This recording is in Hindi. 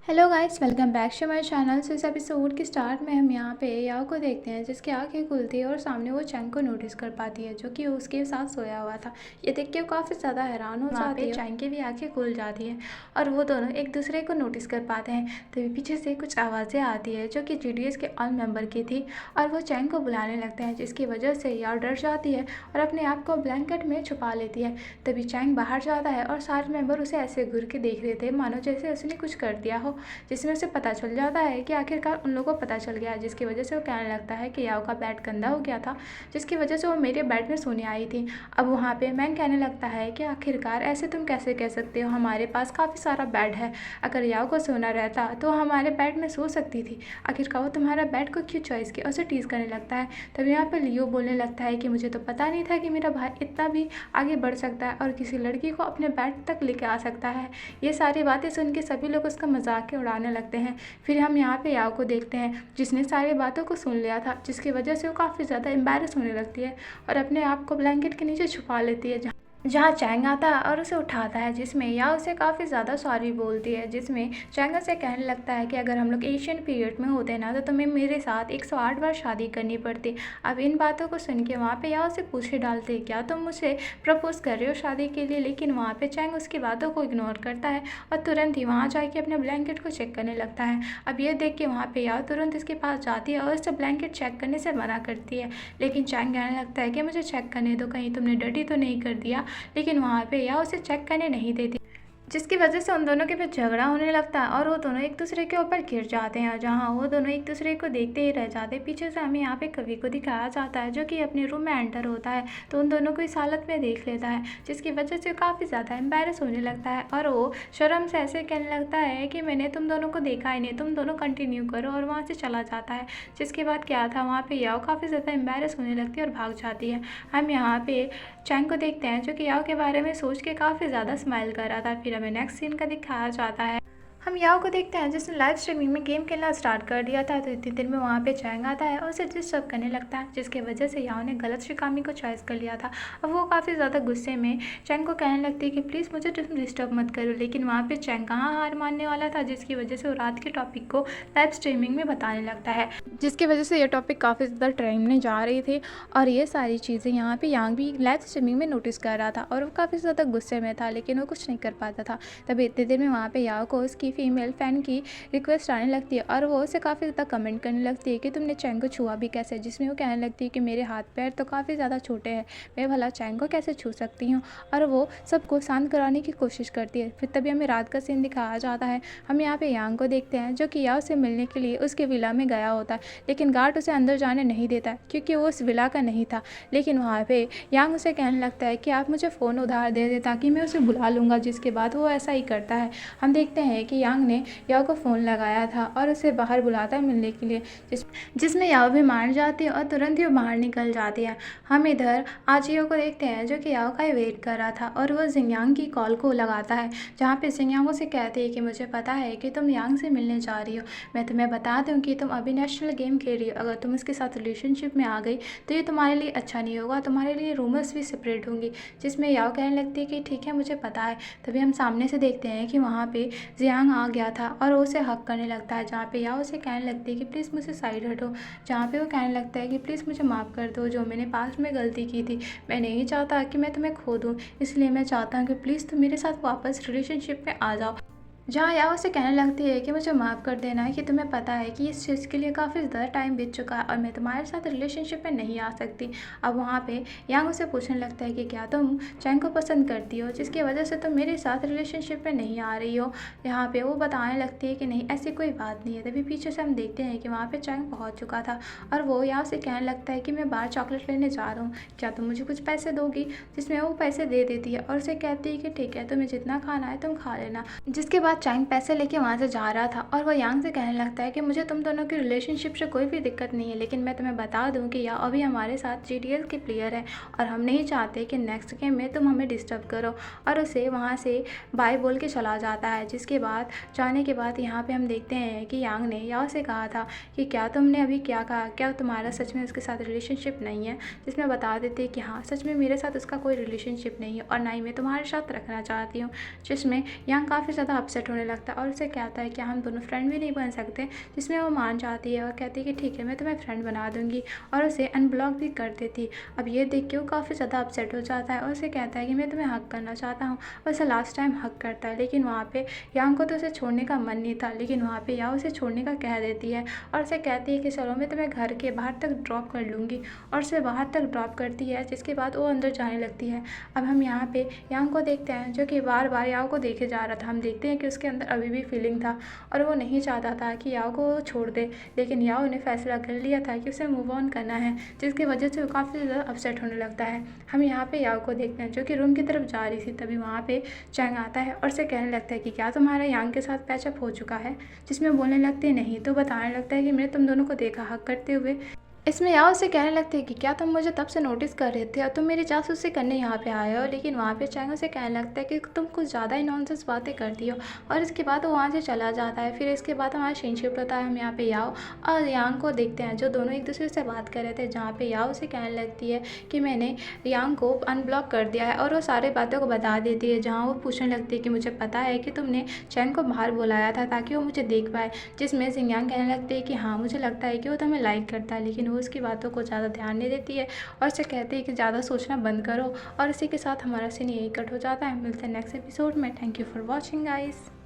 Hello guys, welcome back to my channel. So इस एपिसोड के स्टार्ट में हम यहाँ पे याओ को देखते हैं जिसकी आंखें खुलती है और सामने वो चैंग को नोटिस कर पाती है जो कि उसके साथ सोया हुआ था। ये देख के वो काफ़ी ज़्यादा हैरान हो जाती है। चैंग की भी आंखें खुल जाती हैं और वो दोनों एक दूसरे को नोटिस कर पाते हैं। तभी पीछे से कुछ आवाज़ें आती है जो कि जीडीएस के ऑल मेंबर की थी और वो चैंग को बुलाने लगते हैं, जिसकी वजह से याओ डर जाती है और अपने आप को ब्लैंकेट में छुपा लेती है। तभी चैंग बाहर जाता है और सारे मेंबर उसे ऐसे घूर के देख रहे थे मानो जैसे उसने कुछ कर दिया हो, जिसमें उसे पता चल जाता है कि आखिरकार उन लोगों को पता चल गया, जिसकी वजह से वो कहने लगता है कि याओ का बेड गंदा हो गया था, जिसकी वजह से वो मेरे बेड में सोने आई थी। अब वहाँ पे मैंग कहने लगता है कि आखिरकार ऐसे तुम कैसे कह सकते हो, हमारे पास काफ़ी सारा बेड है, अगर याओ को सोना रहता तो हमारे बेड में सो सकती थी, आखिरकार वो तुम्हारा बेड को क्यों चॉइस किया। उसे टीज करने लगता है। तभी यहाँ पर लियो बोलने लगता है कि मुझे तो पता नहीं था कि मेरा भाई इतना भी आगे बढ़ सकता है और किसी लड़की को अपने बेड तक लेके आ सकता है। ये सारी बातें सुन के सभी लोग उसका मजाक के उड़ाने लगते हैं। फिर हम यहाँ पे याओ को देखते हैं जिसने सारी बातों को सुन लिया था, जिसकी वजह से वो काफ़ी ज़्यादा एम्बैरस होने लगती है और अपने आप को ब्लैंकेट के नीचे छुपा लेती है, जहाँ चैंग आता है और उसे उठाता है, जिसमें याओ उसे काफ़ी ज़्यादा सॉरी बोलती है, जिसमें चैंग उसे कहने लगता है कि अगर हम लोग एशियन पीरियड में होते ना तो तुम्हें मेरे साथ 108 बार शादी करनी पड़ती। अब इन बातों को सुन के वहाँ पे याओ उसे पूछे डालते क्या तुम मुझे प्रपोज कर रहे हो शादी के लिए, लेकिन वहाँ पे चैंग उसकी बातों को इग्नोर करता है और तुरंत ही वहाँ जाके अपने ब्लैंकेट को चेक करने लगता है। अब ये देख के वहाँ पे याओ तुरंत इसके पास जाती है और उसे ब्लैंकेट चेक करने से मना करती है, लेकिन चैंग कहने लगता है कि मुझे चेक करने दो, कहीं तुमने डर्टी तो नहीं कर दिया। लेकिन वहाँ पे या उसे चेक करने नहीं देती, जिसकी वजह से उन दोनों के बीच झगड़ा होने लगता है और वो दोनों एक दूसरे के ऊपर गिर जाते हैं, जहाँ वो दोनों एक दूसरे को देखते ही रह जाते हैं। पीछे से हमें यहाँ पे कवि को दिखाया जाता है जो कि अपने रूम में एंटर होता है तो उन दोनों को इस हालत में देख लेता है, जिसकी वजह से काफ़ी ज़्यादा एम्बैरस होने लगता है और वो शर्म से ऐसे कहने लगता है कि मैंने तुम दोनों को देखा ही नहीं, तुम दोनों कंटिन्यू करो, और वहाँ से चला जाता है। जिसके बाद क्या था, वहाँ पे याओ काफ़ी ज़्यादा एम्बैरस होने लगती है और भाग जाती है। हम यहाँ पे चैंग को देखते हैं जो कि याओ के बारे में सोच के काफ़ी ज़्यादा स्माइल कर रहा था। फिर हमें नेक्स्ट सीन का दिखाया जाता है, हम याओ को देखते हैं जिसने लाइव स्ट्रीमिंग में गेम खेलना स्टार्ट कर दिया था। तो इतनी देर में वहाँ पे चैंग आता है और उसे डिस्टर्ब करने लगता है, जिसकी वजह से याओ ने गलत शिकामी को चॉइस कर लिया था। और वो काफ़ी ज़्यादा गुस्से में चैंग को कहने लगती है कि प्लीज़ मुझे तुम डिस्टर्ब मत करो, लेकिन वहाँ पे चैंग कहाँ हार मानने वाला था, जिसकी वजह से वो रात के टॉपिक को लाइव स्ट्रीमिंग में बताने लगता है, जिसकी वजह से ये टॉपिक काफ़ी ज़्यादा ट्रेंड में जा रही थी। और ये सारी चीज़ें यहाँ पे यांग भी लाइव स्ट्रीमिंग में नोटिस कर रहा था और वो काफ़ी ज़्यादा गुस्से में था, लेकिन वो कुछ नहीं कर पाता था। तभी इतनी देर में वहाँ पे याओ को उसकी फीमेल फैन की रिक्वेस्ट आने लगती है और वो उसे काफ़ी ज़्यादा कमेंट करने लगती है कि तुमने चैंग को छुआ भी कैसे, जिसमें वो कहने लगती है कि मेरे हाथ पैर तो काफ़ी ज़्यादा छोटे हैं, मैं भला चैंग को कैसे छू सकती हूँ, और वो सबको शांत कराने की कोशिश करती है। फिर तभी हमें रात का सीन दिखाया जाता है। हम यहाँ पे यांग को देखते हैं जो कि याओ से मिलने के लिए उसके विला में गया होता है, लेकिन गार्ड उसे अंदर जाने नहीं देता क्योंकि वो उस विला का नहीं था। लेकिन वहाँ पे यांग उसे कहने लगता है कि आप मुझे फ़ोन उधार दे दे ताकि मैं उसे बुला लूँगा, जिसके बाद वो ऐसा ही करता है। हम देखते हैं कि यांग ने याओ को फ़ोन लगाया था और उसे बाहर बुलाता है मिलने के लिए, जिसमें याओ भी मान जाती है और तुरंत ही वो बाहर निकल जाती है। हम इधर आजियो को देखते हैं जो कि याओ का ही वेट कर रहा था और वो जिंगयांग की कॉल को लगाता है, जहाँ पे जिंगयांग उसे कहती है कि मुझे पता है कि तुम यांग से मिलने जा रही हो, मैं तुम्हें बता दूँ कि तुम अभी नेशनल गेम खेल रही हो, अगर तुम उसके साथ रिलेशनशिप में आ गई तो ये तुम्हारे लिए अच्छा नहीं होगा, तुम्हारे लिए रूमर्स भी सेपरेट होंगी। जिसमें याओ कहने लगती है कि ठीक है मुझे पता है। तभी हम सामने से देखते हैं कि वहाँ पे जियांग आ गया था और उसे हक करने लगता है, जहाँ पे याओ उसे कहने लगती है कि प्लीज़ मुझसे साइड हटो, जहाँ पे वो कहने लगता है कि प्लीज़ मुझे माफ़ कर दो, जो मैंने पास्ट में गलती की थी, मैं नहीं चाहता कि मैं तुम्हें खो दूँ, इसलिए मैं चाहता हूँ कि प्लीज़ तुम मेरे साथ वापस रिलेशनशिप में आ जाओ। जहाँ याओ उसे कहने लगती है कि मुझे माफ़ कर देना है कि तुम्हें पता है कि इस चीज़ के लिए काफ़ी ज़्यादा टाइम बीत चुका है और मैं तुम्हारे साथ रिलेशनशिप में नहीं आ सकती। अब वहाँ पे यांग उसे पूछने लगता है कि क्या तुम चैंग को पसंद करती हो, जिसकी वजह से तुम मेरे साथ रिलेशनशिप में नहीं आ रही हो। यहाँ पे वो बताने लगती है कि नहीं ऐसी कोई बात नहीं है। तभी पीछे से हम देखते हैं कि वहाँ पर चैंग पहुँच चुका था और वो याओ से कहने लगता है कि मैं बाहर चॉकलेट लेने जा रहा हूँ, क्या तुम मुझे कुछ पैसे दोगी, जिसमें वो पैसे दे देती है और उसे कहती है कि ठीक है तुम्हें जितना खाना है तुम खा लेना। जिसके बाद चैंग पैसे लेके वहाँ से जा रहा था और वो यांग से कहने लगता है कि मुझे तुम दोनों की रिलेशनशिप से कोई भी दिक्कत नहीं है, लेकिन मैं तुम्हें बता दूँ कि याओ अभी हमारे साथ जीटीएस के प्लेयर है और हम नहीं चाहते कि नेक्स्ट गेम में तुम हमें डिस्टर्ब करो, और उसे वहाँ से बाय बोल के चला जाता है। जिसके बाद जाने के बाद यहाँ पे हम देखते हैं कि यांग ने याओ से कहा था कि क्या तुमने अभी क्या कहा, क्या तुम्हारा सच में उसके साथ रिलेशनशिप नहीं है, जिसमें बता देते कि हाँ सच में मेरे साथ उसका कोई रिलेशनशिप नहीं है और ना ही मैं तुम्हारे साथ रखना चाहती हूँ। जिसमें यांग काफ़ी ज़्यादा अपसेट अपसेट होने लगता है और उसे कहता है कि हम दोनों फ्रेंड भी नहीं बन सकते, जिसमें वो मान जाती है और कहती है कि ठीक है मैं तुम्हें फ्रेंड बना दूँगी और उसे अनब्लॉक भी कर देती। अब ये देख के वो काफ़ी ज़्यादा अपसेट हो जाता है और उसे कहता है कि मैं तुम्हें हग करना चाहता हूँ और उसे लास्ट टाइम हग करता है। लेकिन वहाँ पे यांग को तो उसे छोड़ने का मन नहीं था, लेकिन वहाँ पे याओ उसे छोड़ने का कह देती है और उसे कहती है कि चलो मैं तुम्हें घर के बाहर तक ड्रॉप कर लूँगी और उसे बाहर तक ड्रॉप करती है, जिसके बाद वो अंदर जाने लगती है। अब हम यहाँ पे यांग को देखते हैं जो कि बार बार याओ को देखे जा रहा था। हम देखते हैं कि उसके अंदर अभी भी फीलिंग था और वो नहीं चाहता था कि याओ को छोड़ दे, लेकिन याओ ने फैसला कर लिया था कि उसे मूव ऑन करना है, जिसकी वजह से वो काफ़ी ज़्यादा अपसेट होने लगता है। हम यहाँ पे याओ को देखते हैं जो कि रूम की तरफ जा रही थी, तभी वहाँ पे चैंग आता है और उसे कहने लगता है कि क्या तुम्हारा यांग के साथ पैचअप हो चुका है, जिसमें बोलने लगती है नहीं, तो बताने लगता है कि मैंने तुम दोनों को देखा हक करते हुए। इसमें याओ से कहने लगते हैं कि क्या तुम मुझे तब से नोटिस कर रहे थे और तुम मेरी जासूसी करने यहाँ पे आए हो, लेकिन वहाँ पे चैंग से कहने लगता है कि तुम कुछ ज़्यादा ही नॉनसेंस बातें करती हो और इसके बाद वो वहाँ से चला जाता है। फिर इसके बाद हमारा फ्रेंडशिप होता है। हम यहाँ पे याओ और यांग को देखते हैं जो दोनों एक दूसरे से बात कर रहे थे, जहाँ पे याओ से कहने लगती है कि मैंने यांग को अनब्लॉक कर दिया है और वो सारी बातों को बता देती है, जहाँ वो पूछने लगती है कि मुझे पता है कि तुमने चैंग को बाहर बुलाया था ताकि वो मुझे देख पाए, जिसमें जिंगयांग कहने लगती है कि हाँ मुझे लगता है कि वो तुम्हें लाइक करता है, लेकिन वो उसकी बातों को ज़्यादा ध्यान नहीं देती है और उसे कहती है कि ज़्यादा सोचना बंद करो। और इसी के साथ हमारा सीन यही कट हो जाता है। मिलते हैं नेक्स्ट एपिसोड में। Thank you for watching guys.